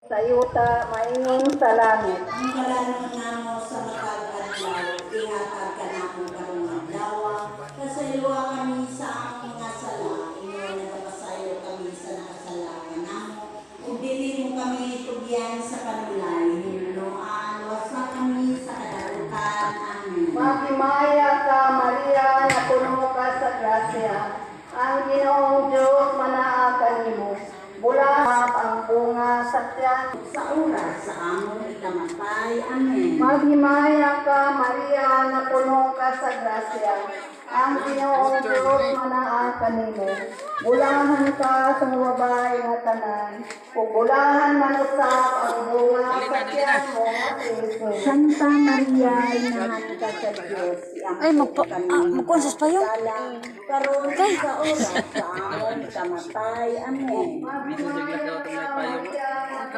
Sayuta maingon sa langit. Ang kalanon namo sa matag adlaw, ihatag ka namo karong adlaw. Kasayuwa kami sa among mga sala, ingon nagapasayo kami sa nakasalakan namo. Ug dili mo kami tugyan sa panulay, hinuloan wasa kami sa kadalutan. Amen. Maghimaya ka Maria na puno ka sa grasya. Ang Ginoong Diyos manaa kanimo. Bulahap ang bunga sa tiyan. Sa oras sa among ikamatay. Amen. Maghimaya ka Maria na puno ka sa grasya. Ang Ginoong Diyos manaa kanimo. Bulahan ka sa mga babae nga tanan. Ug bulahan man usab ang bunga sa tiyan mo nga si Jesus. Santa Maria, inahan ka sa Diyos. Ay, magkonsas pa yun? Karoon sa oras sa among ikamatay. Amen. Maghimaya ka Maria